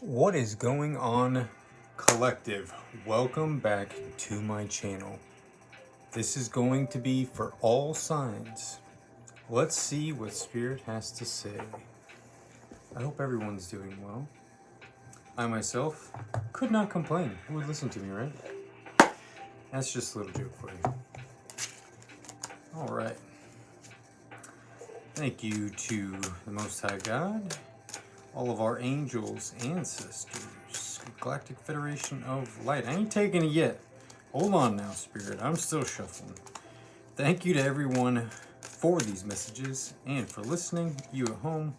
What is going on, collective? Welcome back to my channel. This is going to be for all signs. Let's see what Spirit has to say. I hope everyone's doing well. I myself could not complain. Who would listen to me, right? That's just a little joke for you. All right. Thank you to the Most High God, all of our angels, ancestors, Galactic Federation of Light. I ain't taking it yet. Hold on now, Spirit. I'm still shuffling. Thank you to everyone for these messages and for listening. You at home,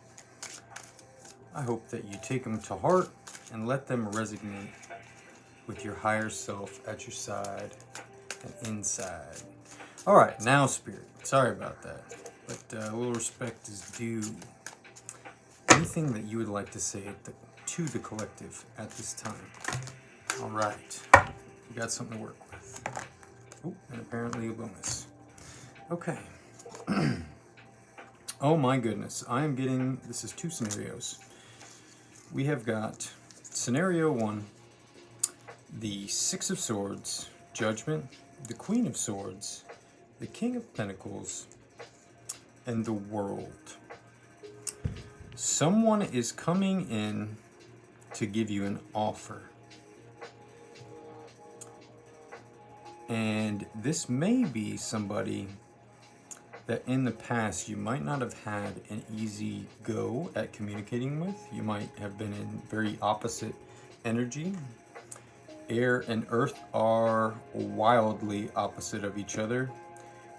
I hope that you take them to heart and let them resonate with your higher self at your side and inside. All right, now, Spirit. Sorry about that, but a little respect is due. Anything that you would like to say to the collective at this time? All right, you got something to work with. Oh, and apparently a bonus. Okay. Oh my goodness, I am getting, this is two scenarios. We have got scenario one, the Six of Swords, Judgment, the Queen of Swords, the King of Pentacles, and the World. Someone is coming in to give you an offer. And this may be somebody that in the past you might not have had an easy go at communicating with. You might have been in very opposite energy. Air and earth are wildly opposite of each other.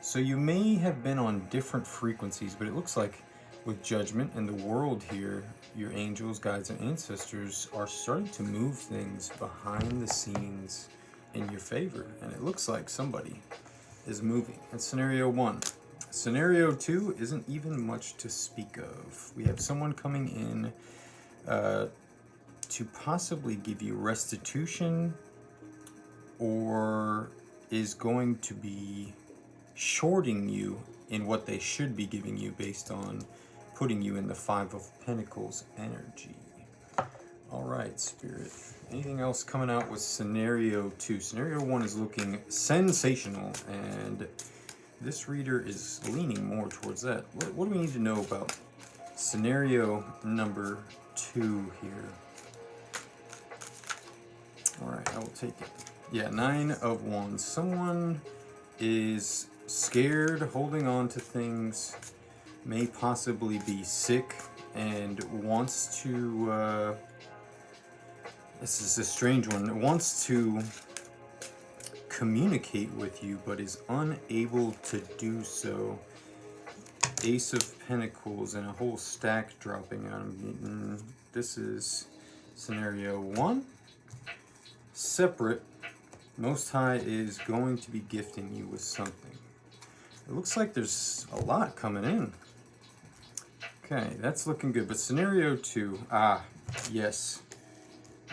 So you may have been on different frequencies, but it looks like with Judgment and the World here, your angels, guides, and ancestors are starting to move things behind the scenes in your favor. And it looks like somebody is moving. That's scenario one. Scenario two isn't even much to speak of. We have someone coming in to possibly give you restitution, or is going to be shorting you in what they should be giving you based on putting you in the Five of Pentacles energy. All right, Spirit. Anything else coming out with scenario two? Scenario one is looking sensational, and this reader is leaning more towards that. What do we need to know about scenario number two here? All right, I will take it. Yeah, Nine of Wands. Someone is scared, holding on to things, may possibly be sick, and wants to, this is a strange one, wants to communicate with you, but is unable to do so. Ace of Pentacles and a whole stack dropping out. This is scenario one. Separate. Most High is going to be gifting you with something. It looks like there's a lot coming in. Okay, that's looking good. But scenario two, yes.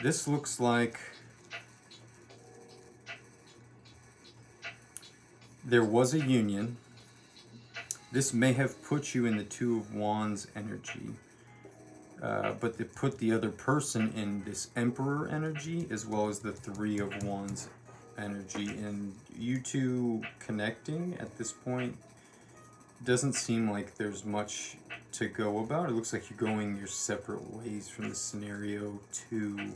This looks like there was a union. This may have put you in the Two of Wands energy. But they put the other person in this Emperor energy, as well as the Three of Wands energy, and you two connecting at this point doesn't seem like there's much to go about. It looks like you're going your separate ways from the scenario two,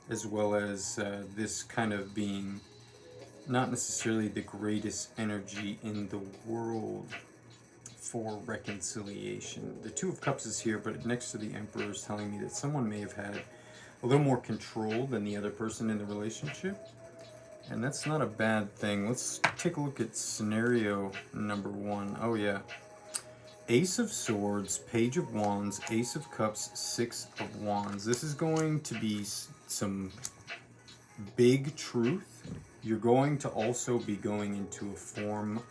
as well as this kind of being not necessarily the greatest energy in the world for reconciliation. The Two of Cups is here, but next to the Emperor is telling me that someone may have had a little more control than the other person in the relationship. And that's not a bad thing. Let's take a look at scenario number one. Oh yeah. Ace of Swords, Page of Wands, Ace of Cups, Six of Wands. This is going to be some big truth. You're going to also be going into a form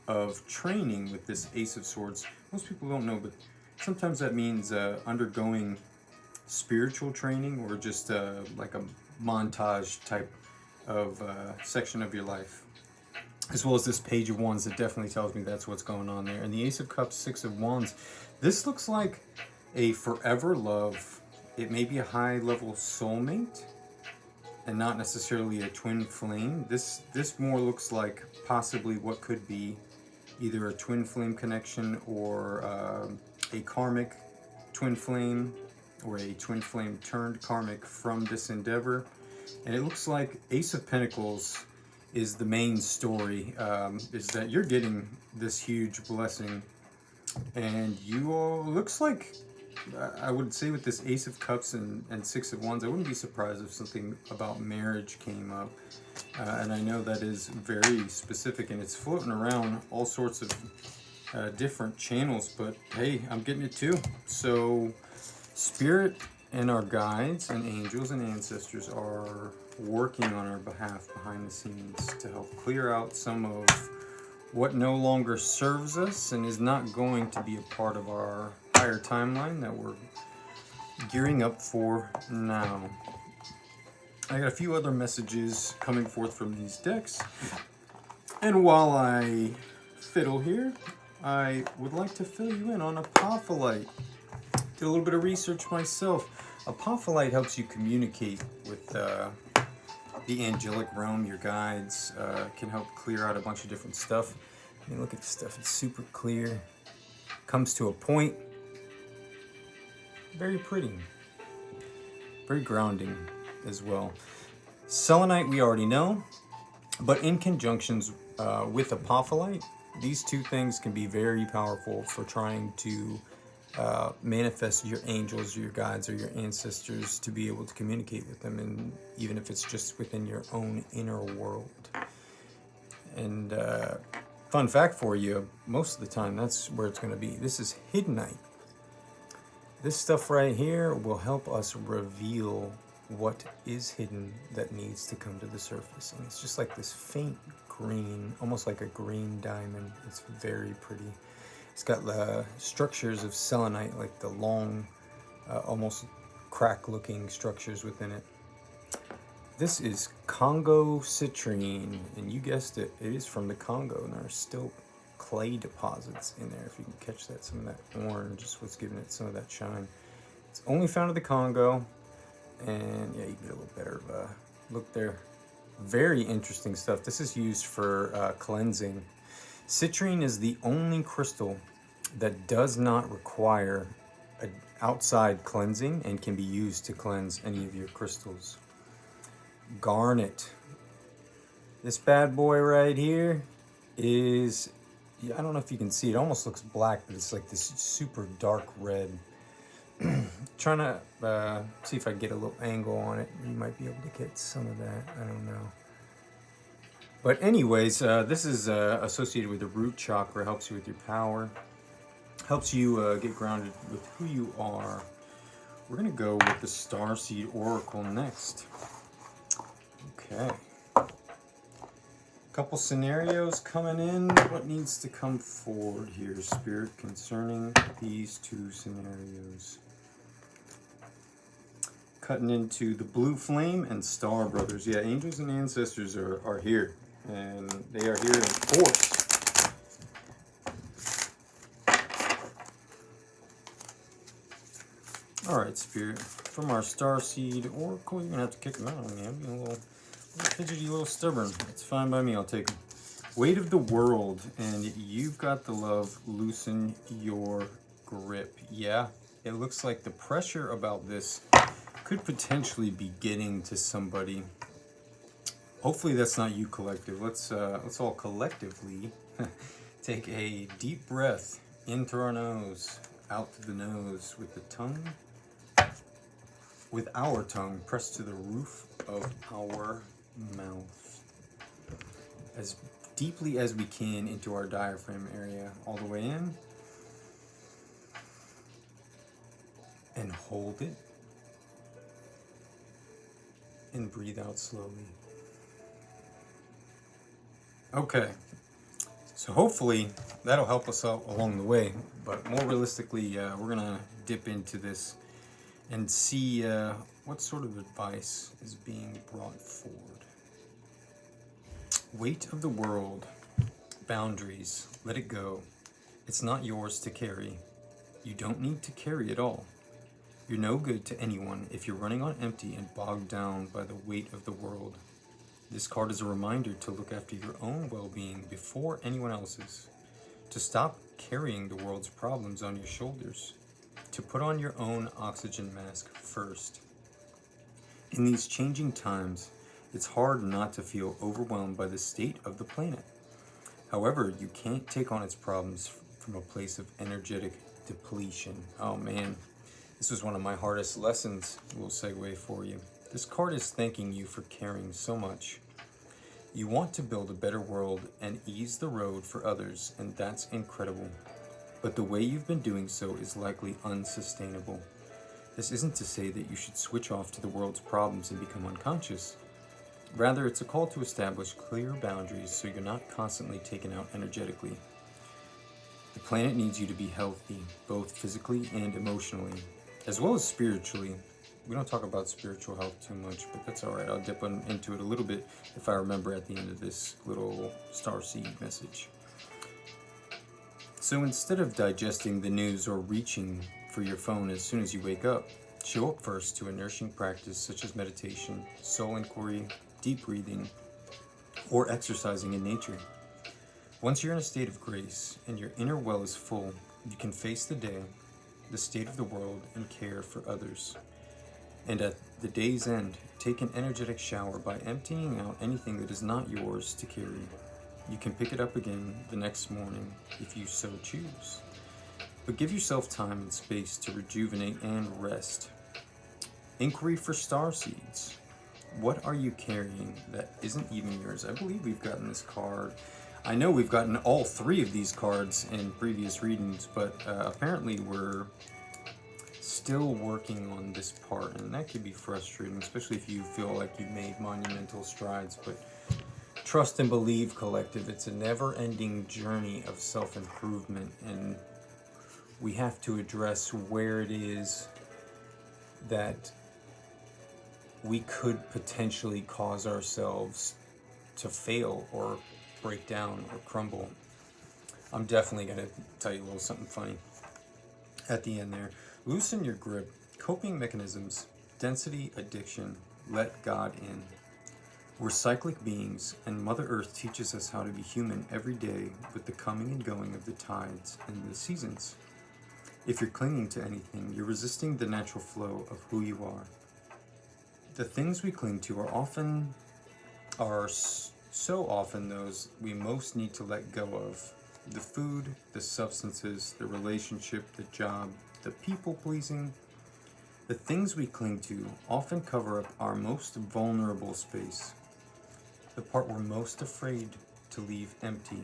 of training with this Ace of Swords. Most people don't know, but sometimes that means undergoing spiritual training, or just like a montage type of section of your life, as well as this Page of Wands that definitely tells me that's what's going on there. And the Ace of Cups, Six of Wands, this looks like a forever love it may be a high-level soulmate and not necessarily a twin flame. This more looks like possibly what could be either a twin flame connection or a karmic twin flame, or a twin flame turned karmic from this endeavor. And it looks like Ace of Pentacles is the main story, is that you're getting this huge blessing, and you all, looks like, I would say with this Ace of Cups and Six of Wands, I wouldn't be surprised if something about marriage came up. And I know that is very specific, and it's floating around all sorts of different channels, but hey, I'm getting it too. So Spirit and our guides and angels and ancestors are working on our behalf behind the scenes to help clear out some of what no longer serves us and is not going to be a part of our higher timeline that we're gearing up for now. I got a few other messages coming forth from these decks, and while I fiddle here, I would like to fill you in on Apophyllite. Did a little bit of research myself. Apophyllite helps you communicate with the angelic realm. Your guides can help clear out a bunch of different stuff. I mean, look at this stuff. It's super clear. Comes to a point. Very pretty. Very grounding as well. Selenite we already know, but in conjunctions with Apophyllite, these two things can be very powerful for trying to manifest your angels, your guides, or your ancestors to be able to communicate with them, and even if it's just within your own inner world. And fun fact for you, most of the time that's where it's going to be. This is Hiddenite. This stuff right here will help us reveal what is hidden that needs to come to the surface. And it's just like this faint green, almost like a green diamond. It's very pretty. It's got the structures of selenite, like the long, almost crack-looking structures within it. This is Congo citrine, and you guessed it, it is from the Congo, and there are still clay deposits in there. If you can catch that, some of that orange is what's giving it some of that shine. It's only found in the Congo, and yeah, you get a little better of a look there. Very interesting stuff. This is used for cleansing. Citrine is the only crystal that does not require an outside cleansing and can be used to cleanse any of your crystals. Garnet. This bad boy right here is, I don't know if you can see, it almost looks black, but it's like this super dark red. Trying to see if I can get a little angle on it. You might be able to get some of that. I don't know. But anyways, this is associated with the root chakra. Helps you with your power. Helps you get grounded with who you are. We're going to go with the Starseed Oracle next. Okay. Couple scenarios coming in. What needs to come forward here, Spirit, concerning these two scenarios? Cutting into the Blue Flame and Star Brothers. Yeah, angels and ancestors are here, and they are here in force. All right, Spirit, from our Starseed Oracle, you're gonna have to kick them out on me. I'm being a little fidgety, a little stubborn. It's fine by me, I'll take them. Weight of the World, and you've got the love. Loosen your grip. Yeah, it looks like the pressure about this could potentially be getting to somebody. Hopefully that's not you, collective. Let's all collectively take a deep breath in through our nose, out through the nose, with the tongue, with our tongue pressed to the roof of our mouth, as deeply as we can into our diaphragm area, all the way in, and hold it. And breathe out slowly. Okay, so hopefully that'll help us out along the way, but more realistically, we're gonna dip into this and see what sort of advice is being brought forward. Weight of the world, boundaries, let it go. It's not yours to carry. You don't need to carry it all. You're no good to anyone if you're running on empty and bogged down by the weight of the world. This card is a reminder to look after your own well-being before anyone else's, to stop carrying the world's problems on your shoulders, to put on your own oxygen mask first. In these changing times, it's hard not to feel overwhelmed by the state of the planet. However, you can't take on its problems from a place of energetic depletion. Oh man, this was one of my hardest lessons. We'll segue for you. This card is thanking you for caring so much. You want to build a better world and ease the road for others, and that's incredible. But the way you've been doing so is likely unsustainable. This isn't to say that you should switch off to the world's problems and become unconscious. Rather, it's a call to establish clear boundaries so you're not constantly taken out energetically. The planet needs you to be healthy, both physically and emotionally, as well as spiritually. We don't talk about spiritual health too much, but that's alright. I'll dip into it a little bit if I remember at the end of this little starseed message. So instead of digesting the news or reaching for your phone as soon as you wake up, show up first to a nourishing practice such as meditation, soul inquiry, deep breathing, or exercising in nature. Once you're in a state of grace and your inner well is full, you can face the day, the state of the world, and care for others. And at the day's end, take an energetic shower by emptying out anything that is not yours to carry. You can pick it up again the next morning if you so choose. But give yourself time and space to rejuvenate and rest. Inquiry for star seeds. What are you carrying that isn't even yours? I believe we've gotten this card. I know we've gotten all three of these cards in previous readings, but apparently we're still working on this part, and that could be frustrating, especially if you feel like you've made monumental strides. But trust and believe, collective, it's a never-ending journey of self-improvement, and we have to address where it is that we could potentially cause ourselves to fail or break down or crumble. I'm definitely going to tell you a little something funny at the end there. Loosen your grip. Coping mechanisms, density, addiction, let God in. We're cyclic beings, and Mother Earth teaches us how to be human every day with the coming and going of the tides and the seasons. If you're clinging to anything, you're resisting the natural flow of who you are. The things we cling to are so often those we most need to let go of. The food, the substances, the relationship, the job, the people-pleasing. The things we cling to often cover up our most vulnerable space, the part we're most afraid to leave empty,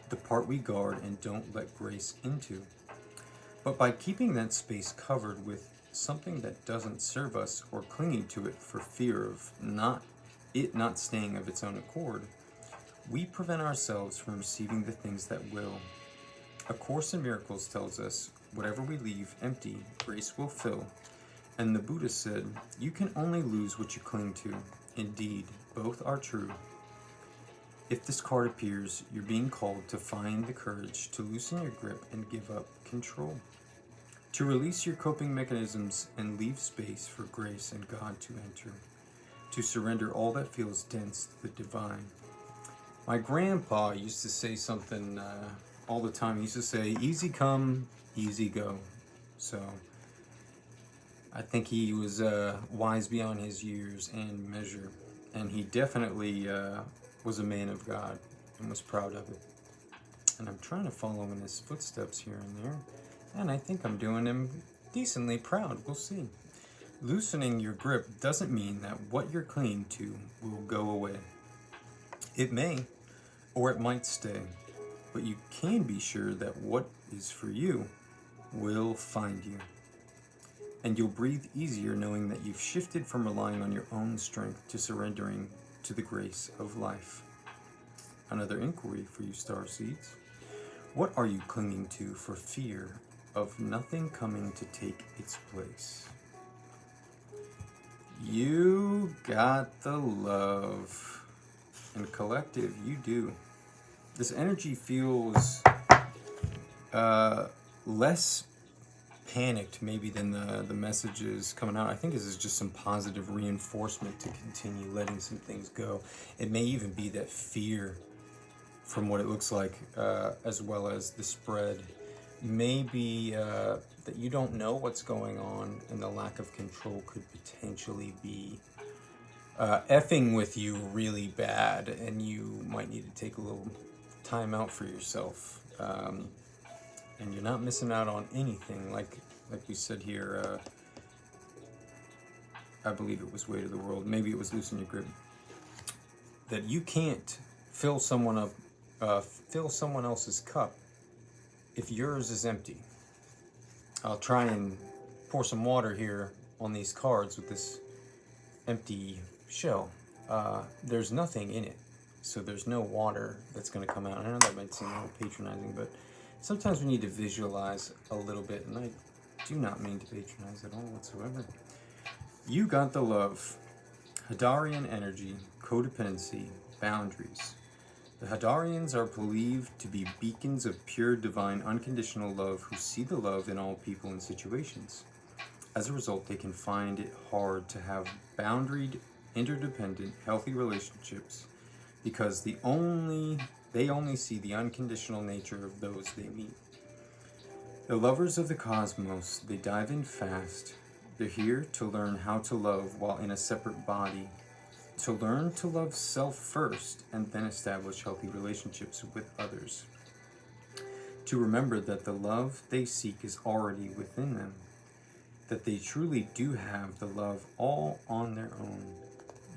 the part we guard and don't let grace into. But by keeping that space covered with something that doesn't serve us or clinging to it for fear of not staying of its own accord, we prevent ourselves from receiving the things that will. A Course in Miracles tells us, whatever we leave empty, grace will fill. And the Buddha said, you can only lose what you cling to. Indeed, both are true. If this card appears, you're being called to find the courage to loosen your grip and give up control. To release your coping mechanisms and leave space for grace and God to enter. To surrender all that feels dense to the divine. My grandpa used to say something all the time. He used to say, easy come, easy go. So I think he was wise beyond his years and measure. And he definitely was a man of God and was proud of it. And I'm trying to follow in his footsteps here and there. And I think I'm doing him decently proud. We'll see. Loosening your grip doesn't mean that what you're clinging to will go away. It may, or it might stay. But you can be sure that what is for you will find you. And you'll breathe easier knowing that you've shifted from relying on your own strength to surrendering to the grace of life. Another inquiry for you, starseeds. What are you clinging to for fear of nothing coming to take its place? You got the love. And collective, you do. This energy feels less panicked maybe than the messages coming out. I think this is just some positive reinforcement to continue letting some things go. It may even be that fear, from what it looks like, as well as the spread, maybe that you don't know what's going on, and the lack of control could potentially be effing with you really bad, and you might need to take a little time out for yourself. And you're not missing out on anything, like we said here. I believe it was Weight of the World. Maybe it was Loosen Your Grip. That you can't fill someone else's cup if yours is empty. I'll try and pour some water here on these cards with this empty shell. There's nothing in it, so there's no water that's going to come out. I know that might seem a little patronizing, but sometimes we need to visualize a little bit, and I do not mean to patronize at all whatsoever. You got the love. Hadarian energy, codependency, boundaries. The Hadarians are believed to be beacons of pure, divine, unconditional love who see the love in all people and situations. As a result, they can find it hard to have boundaried, interdependent, healthy relationships because they only see the unconditional nature of those they meet. The lovers of the cosmos, they dive in fast. They're here to learn how to love while in a separate body, to learn to love self first and then establish healthy relationships with others. To remember that the love they seek is already within them, that they truly do have the love all on their own.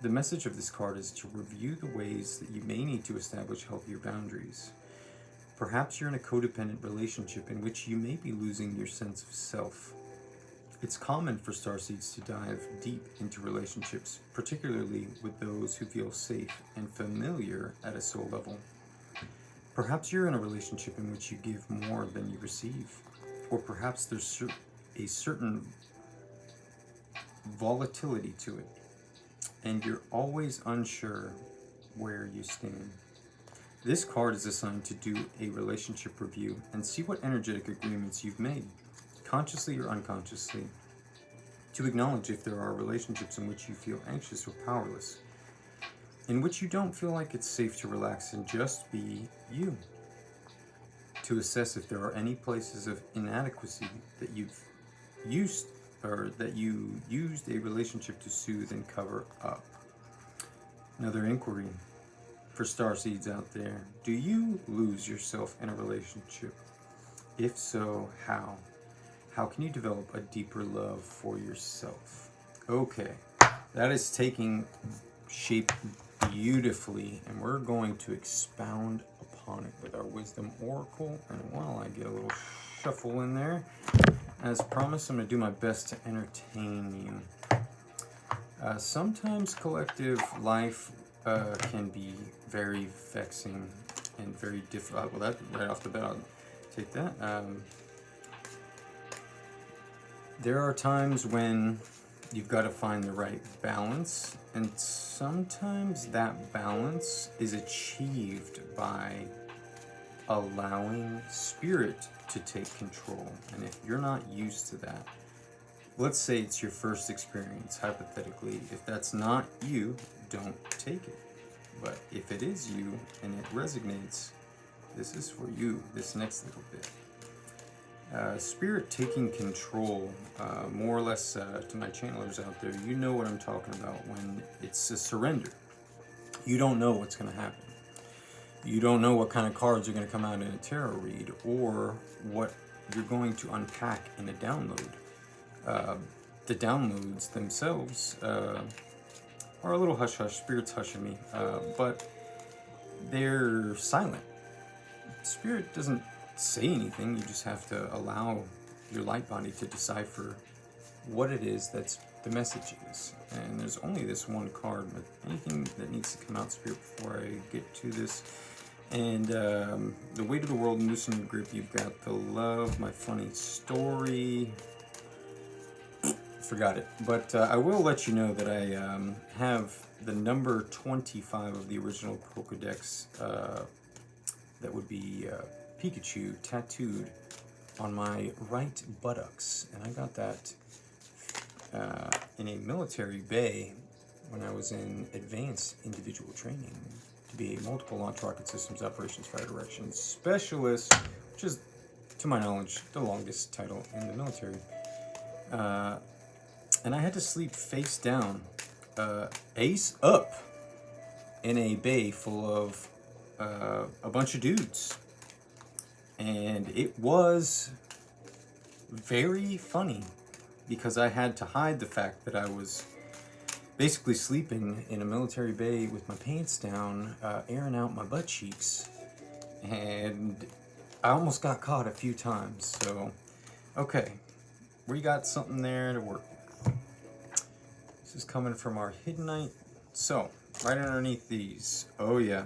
The message of this card is to review the ways that you may need to establish healthier boundaries. Perhaps you're in a codependent relationship in which you may be losing your sense of self. It's common for starseeds to dive deep into relationships, particularly with those who feel safe and familiar at a soul level. Perhaps you're in a relationship in which you give more than you receive, or perhaps there's a certain volatility to it, and you're always unsure where you stand. This card is assigned to do a relationship review and see what energetic agreements you've made, consciously or unconsciously, to acknowledge if there are relationships in which you feel anxious or powerless, in which you don't feel like it's safe to relax and just be you, to assess if there are any places of inadequacy that you've used or that you used a relationship to soothe and cover up. Another inquiry for starseeds out there: do you lose yourself in a relationship? If so, how? How can you develop a deeper love for yourself? Okay, that is taking shape beautifully, and we're going to expound upon it with our Wisdom Oracle. And while I get a little shuffle in there, as promised, I'm going to do my best to entertain you. Sometimes collective life can be very vexing and very difficult. Well, that right off the bat, I'll take that. There are times when you've got to find the right balance, and sometimes that balance is achieved by allowing spirit to take control. And if you're not used to that, let's say it's your first experience, hypothetically, if that's not you, don't take it. But if it is you and it resonates, this is for you, this next little bit. Spirit taking control, more or less, to my channelers out there, you know what I'm talking about when it's a surrender. You don't know what's going to happen. You don't know what kind of cards are going to come out in a tarot read, or what you're going to unpack in a download. The downloads themselves are a little hush-hush, Spirit's hushing me, but they're silent. Spirit doesn't say anything, you just have to allow your light body to decipher what it is that's the message is. And there's only this one card, but anything that needs to come out, Spirit, before I get to this. And the Weight of the World, Loosen Your Grip, you've got the love, my funny story. Forgot it. But I will let you know that I have the number 25 of the original Pokedex, that would be Pikachu tattooed on my right buttocks, and I got that in a military bay when I was in advanced individual training to be a multiple launch rocket systems operations fire directions specialist, which is, to my knowledge, the longest title in the military. And I had to sleep face down, ace up, in a bay full of a bunch of dudes. And it was very funny because I had to hide the fact that I was basically sleeping in a military bay with my pants down, airing out my butt cheeks. And I almost got caught a few times. So, okay, we got something there to work with. This is coming from our Hiddenite. So, right underneath these, oh yeah,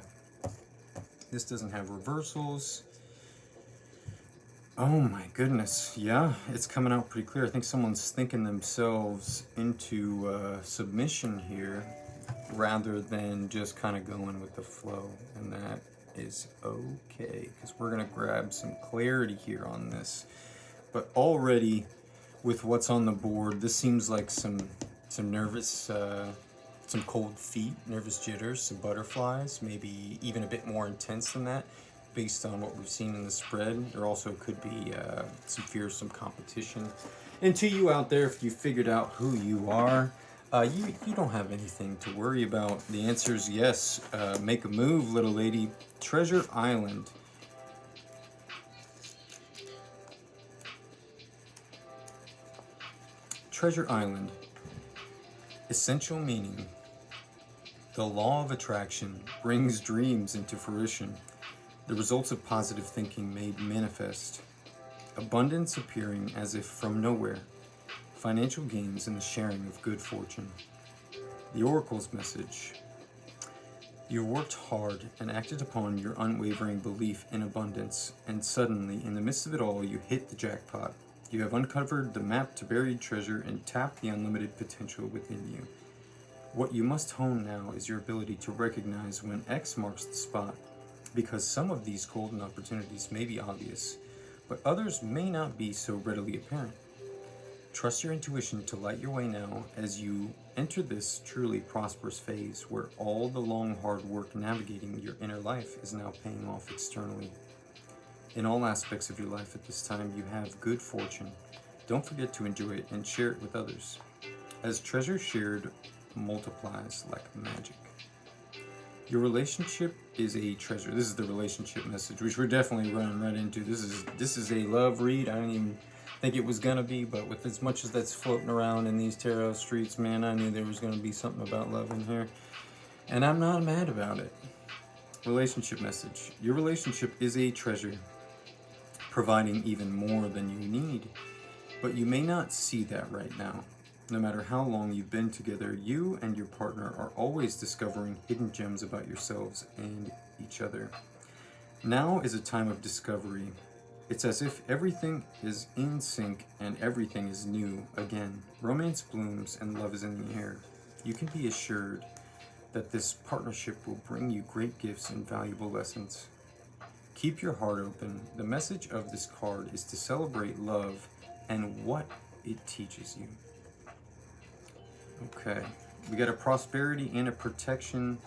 this doesn't have reversals. Oh my goodness, yeah, it's coming out pretty clear. I think someone's thinking themselves into submission here rather than just kind of going with the flow, and that is okay, because we're going to grab some clarity here on this. But already, with what's on the board, this seems like some nervous, some cold feet, nervous jitters, some butterflies, maybe even a bit more intense than that. Based on what we've seen in the spread, there also could be some fear, some competition. And to you out there, if you figured out who you are, you don't have anything to worry about. The answer is yes. Make a move, little lady. Treasure Island. Treasure Island. Essential meaning. The law of attraction brings dreams into fruition. The results of positive thinking made manifest. Abundance appearing as if from nowhere. Financial gains in the sharing of good fortune. The Oracle's message. You worked hard and acted upon your unwavering belief in abundance, and suddenly, in the midst of it all, you hit the jackpot. You have uncovered the map to buried treasure and tapped the unlimited potential within you. What you must hone now is your ability to recognize when X marks the spot, because some of these golden opportunities may be obvious, but others may not be so readily apparent. Trust your intuition to light your way now as you enter this truly prosperous phase where all the long hard work navigating your inner life is now paying off externally. In all aspects of your life at this time, you have good fortune. Don't forget to enjoy it and share it with others, as treasure shared multiplies like magic. Your relationship is a treasure. This is the relationship message, which we're definitely running right into. This is a love read. I didn't even think it was gonna be, but with as much as that's floating around in these tarot streets, man, I knew there was gonna be something about love in here, and I'm not mad about it. Relationship message. Your relationship is a treasure, providing even more than you need, but you may not see that right now. No matter how long you've been together, you and your partner are always discovering hidden gems about yourselves and each other. Now is a time of discovery. It's as if everything is in sync and everything is new again. Romance blooms and love is in the air. You can be assured that this partnership will bring you great gifts and valuable lessons. Keep your heart open. The message of this card is to celebrate love and what it teaches you. Okay, we got a prosperity and a protection,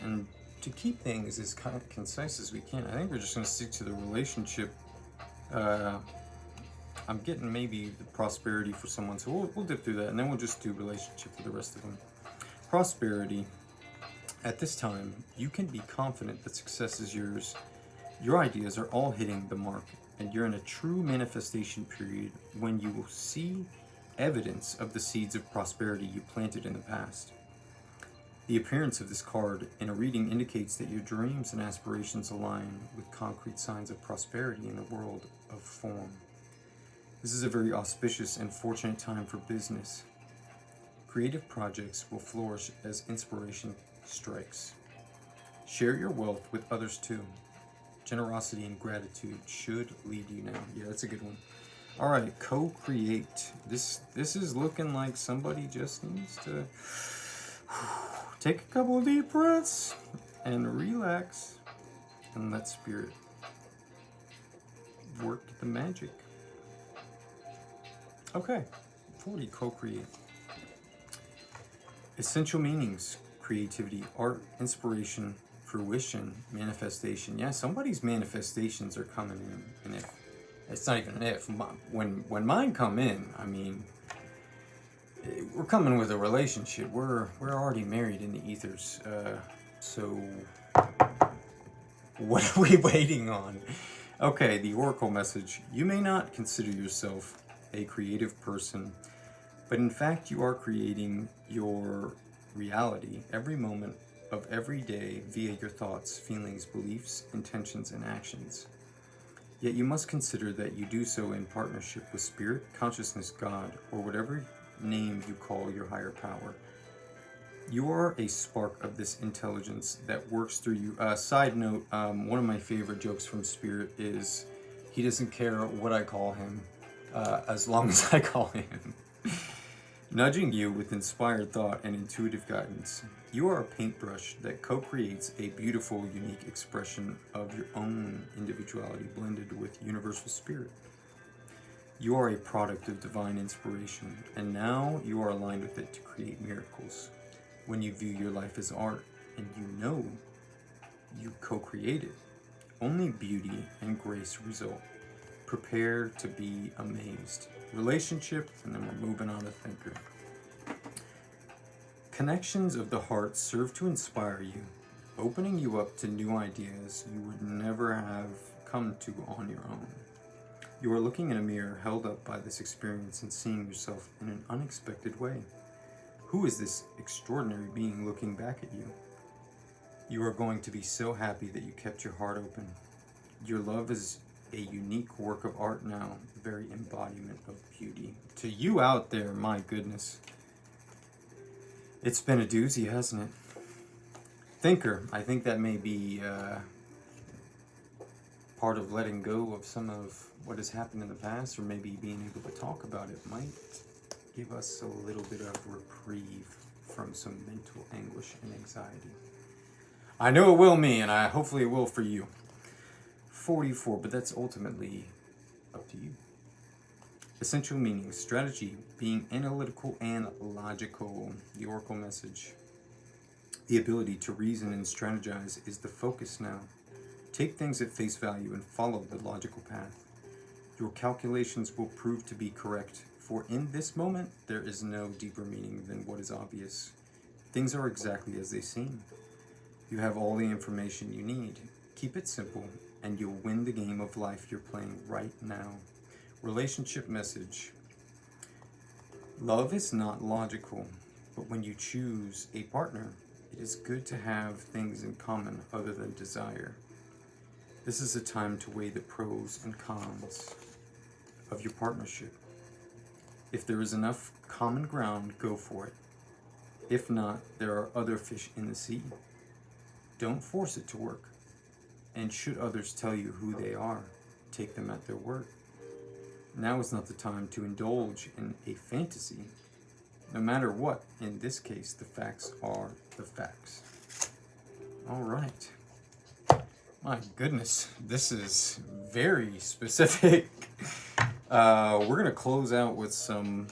and to keep things as kind of concise as we can, I think we're just going to stick to the relationship. I'm getting maybe the prosperity for someone, so we'll dip through that, and then we'll just do relationship for the rest of them. Prosperity. At this time, you can be confident that success is yours. Your ideas are all hitting the mark, and you're in a true manifestation period when you will see evidence of the seeds of prosperity you planted in the past. The appearance of this card in a reading indicates that your dreams and aspirations align with concrete signs of prosperity in the world of form. This is a very auspicious and fortunate time for business. Creative projects will flourish as inspiration strikes. Share your wealth with others too. Generosity and gratitude should lead you now. Yeah, that's a good one. All right, co-create. This is looking like somebody just needs to take a couple of deep breaths and relax and let spirit work the magic. Okay, 40, co-create. Essential meanings: creativity, art, inspiration, fruition, manifestation. Yeah, somebody's manifestations are coming in, and if it's not even an if, when mine come in, I mean, we're coming with a relationship. We're already married in the ethers. So what are we waiting on? Okay, the oracle message. You may not consider yourself a creative person, but in fact you are creating your reality every moment of every day via your thoughts, feelings, beliefs, intentions, and actions. Yet you must consider that you do so in partnership with Spirit, Consciousness, God, or whatever name you call your higher power. You are a spark of this intelligence that works through you. Side note, one of my favorite jokes from Spirit is he doesn't care what I call him, as long as I call him. Nudging you with inspired thought and intuitive guidance. You are a paintbrush that co-creates a beautiful, unique expression of your own individuality blended with universal spirit. You are a product of divine inspiration, and now you are aligned with it to create miracles. When you view your life as art, and you know you co-create it, only beauty and grace result. Prepare to be amazed. Relationship, and then we're moving on to thinker. Connections of the heart serve to inspire you, opening you up to new ideas you would never have come to on your own. You are looking in a mirror held up by this experience and seeing yourself in an unexpected way. Who is this extraordinary being looking back at you? You are going to be so happy that you kept your heart open. Your love is a unique work of art now, the very embodiment of beauty. To you out there, my goodness. It's been a doozy, hasn't it? Thinker, I think that may be part of letting go of some of what has happened in the past, or maybe being able to talk about it might give us a little bit of reprieve from some mental anguish and anxiety. I know it will me, and hopefully it will for you. 44, but that's ultimately up to you. Essential meanings: strategy, being analytical and logical. The oracle message. The ability to reason and strategize is the focus now. Take things at face value and follow the logical path. Your calculations will prove to be correct, for in this moment there is no deeper meaning than what is obvious. Things are exactly as they seem. You have all the information you need. Keep it simple, and you'll win the game of life you're playing right now. Relationship message. Love is not logical, but when you choose a partner, it is good to have things in common other than desire. This is a time to weigh the pros and cons of your partnership. If there is enough common ground, go for it. If not, there are other fish in the sea. Don't force it to work. And should others tell you who they are, take them at their word. Now is not the time to indulge in a fantasy. No matter what, in this case, the facts are the facts. All right. My goodness, this is very specific. We're going to close out with some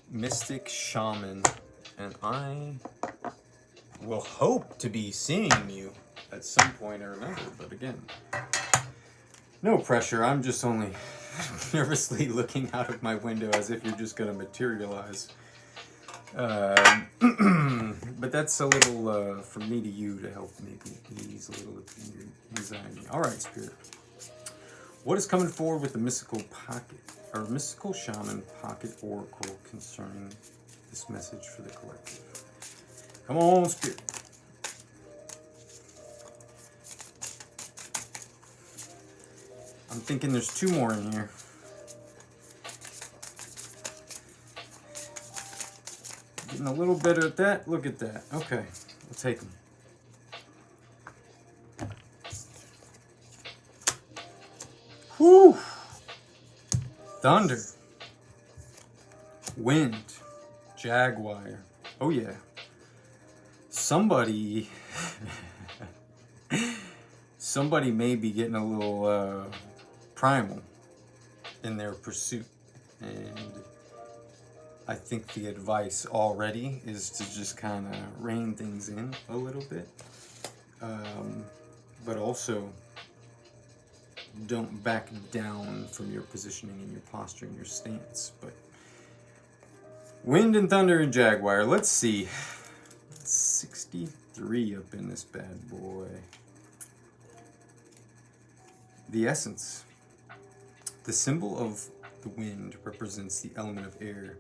Mystic Shaman, and I will hope to be seeing you at some point or another, but again, no pressure. I'm just only nervously looking out of my window as if you're just going to materialize. But that's a little from me to you to help maybe ease a little of your anxiety. All right, Spirit. What is coming forward with the mystical pocket, or mystical shaman pocket oracle concerning this message for the collective? Come on, Spirit. I'm thinking there's 2 more in here. Getting a little better at that. Look at that. Okay, we'll take them. Whew! Thunder. Wind. Jaguar. Oh yeah. Somebody somebody may be getting a little primal in their pursuit. And I think the advice already is to just kind of rein things in a little bit. But also, don't back down from your positioning and your posture and your stance. But Wind and Thunder and Jaguar, let's see. 63 up in this bad boy. The essence. The symbol of the wind represents the element of air.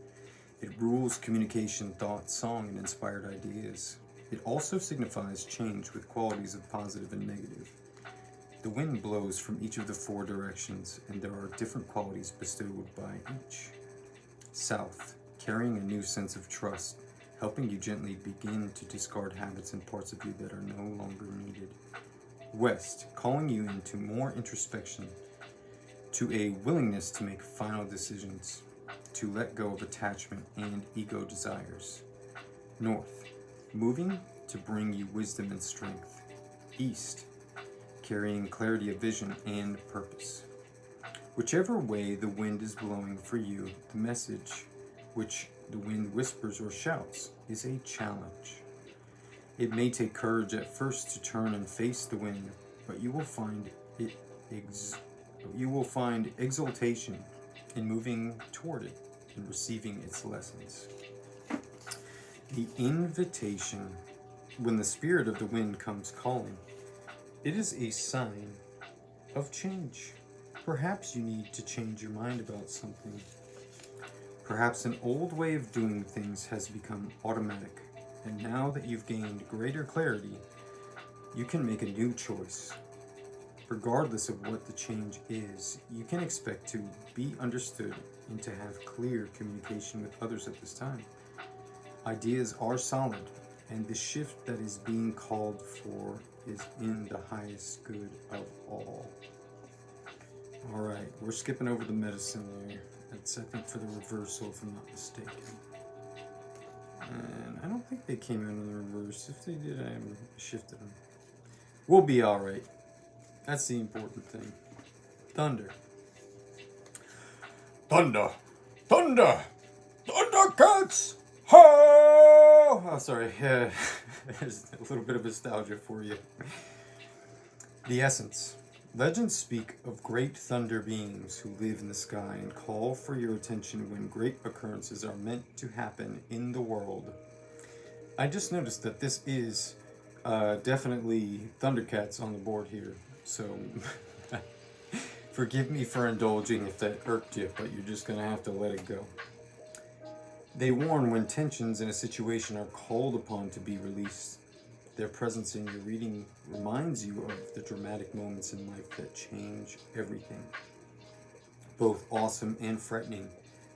It rules communication, thought, song, and inspired ideas. It also signifies change with qualities of positive and negative. The wind blows from each of the 4 directions, and there are different qualities bestowed by each. South, carrying a new sense of trust, helping you gently begin to discard habits and parts of you that are no longer needed. West, calling you into more introspection, to a willingness to make final decisions, to let go of attachment and ego desires. North, moving to bring you wisdom and strength. East, carrying clarity of vision and purpose. Whichever way the wind is blowing for you, the message which the wind whispers or shouts is a challenge. It may take courage at first to turn and face the wind, but you will find exultation in moving toward it and receiving its lessons. The invitation. When the spirit of the wind comes calling, it is a sign of change. Perhaps you need to change your mind about something. Perhaps an old way of doing things has become automatic, and now that you've gained greater clarity, you can make a new choice. Regardless of what the change is, you can expect to be understood and to have clear communication with others at this time. Ideas are solid, and the shift that is being called for is in the highest good of all. Alright, we're skipping over the medicine there. That's, I think, for the reversal, if I'm not mistaken. And I don't think they came out in the reverse. If they did, I shifted them. We'll be alright. That's the important thing. Thunder. Thunder! Thunder! Thundercats! Ho! Oh, sorry. There's a little bit of nostalgia for you. The essence. Legends speak of great thunder beings who live in the sky and call for your attention when great occurrences are meant to happen in the world. I just noticed that this is definitely Thundercats on the board here, so forgive me for indulging if that irked you, but you're just going to have to let it go. They warn when tensions in a situation are called upon to be released. Their presence in your reading reminds you of the dramatic moments in life that change everything, both awesome and frightening.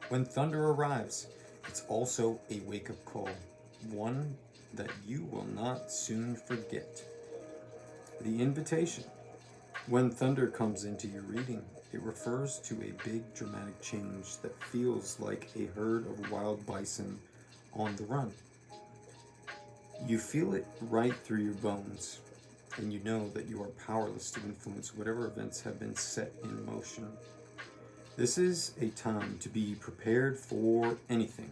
When thunder arrives, it's also a wake-up call, one that you will not soon forget. The invitation. When thunder comes into your reading, it refers to a big dramatic change that feels like a herd of wild bison on the run. You feel it right through your bones, and you know that you are powerless to influence whatever events have been set in motion. This is a time to be prepared for anything.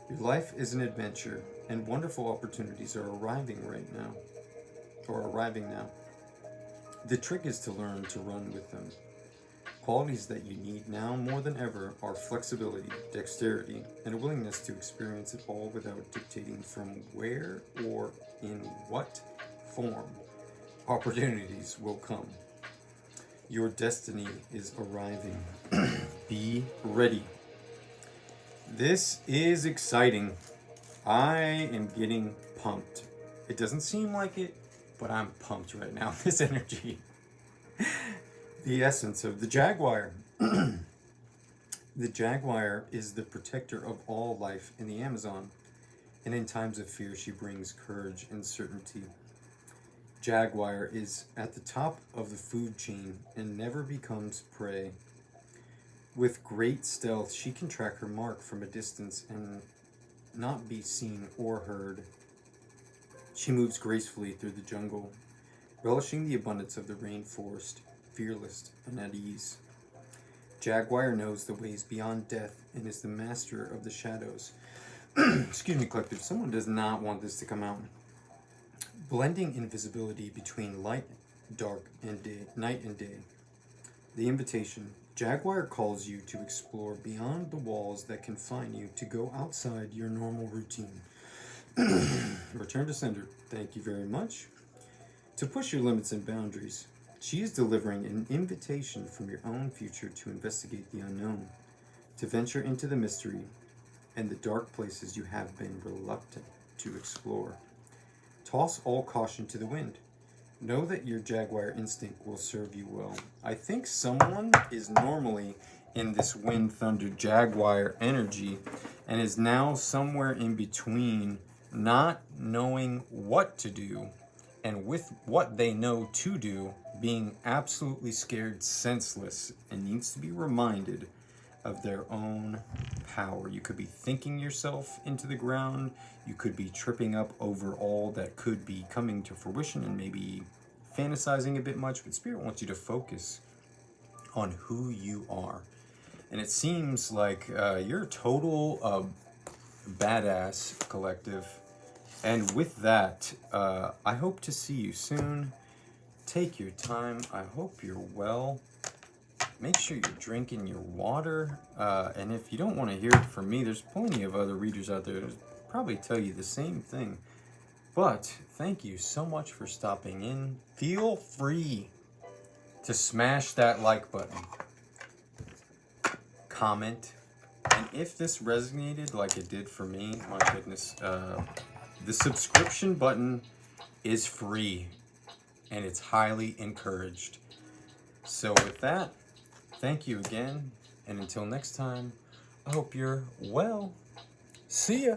Your life is an adventure, and wonderful opportunities are arriving now. The trick is to learn to run with them. Qualities that you need now more than ever are flexibility, dexterity, and a willingness to experience it all without dictating from where or in what form opportunities will come. Your destiny is arriving. Be ready. This is exciting. I am getting pumped. It doesn't seem like it, but I'm pumped right now. This energy. The essence of the Jaguar. The Jaguar is the protector of all life in the Amazon, and in times of fear she brings courage and certainty. Jaguar is at the top of the food chain and never becomes prey. With great stealth, she can track her mark from a distance and not be seen or heard. She moves gracefully through the jungle, relishing the abundance of the rainforest, fearless and at ease. Jaguar knows the ways beyond death and is the master of the shadows. Excuse me, collective. Someone does not want this to come out. Blending invisibility between light, dark, and day, night and day. The invitation. Jaguar calls you to explore beyond the walls that confine you, to go outside your normal routine. Return to sender. Thank you very much. To push your limits and boundaries. She is delivering an invitation from your own future to investigate the unknown, to venture into the mystery and the dark places you have been reluctant to explore. Toss all caution to the wind. Know that your Jaguar instinct will serve you well. I think someone is normally in this Wind Thunder Jaguar energy and is now somewhere in between not knowing what to do and with what they know to do, being absolutely scared senseless and needs to be reminded of their own power. You could be thinking yourself into the ground. You could be tripping up over all that could be coming to fruition and maybe fantasizing a bit much, but Spirit wants you to focus on who you are. And it seems like you're a total badass, collective. And with that, I hope to see you soon. Take your time. I hope you're well. Make sure you're drinking your water. And if you don't want to hear it from me, there's plenty of other readers out there that probably tell you the same thing. But thank you so much for stopping in. Feel free to smash that like button, comment, and if this resonated like it did for me, my goodness, the subscription button is free and it's highly encouraged. So with that, thank you again, and until next time, I hope you're well. See ya.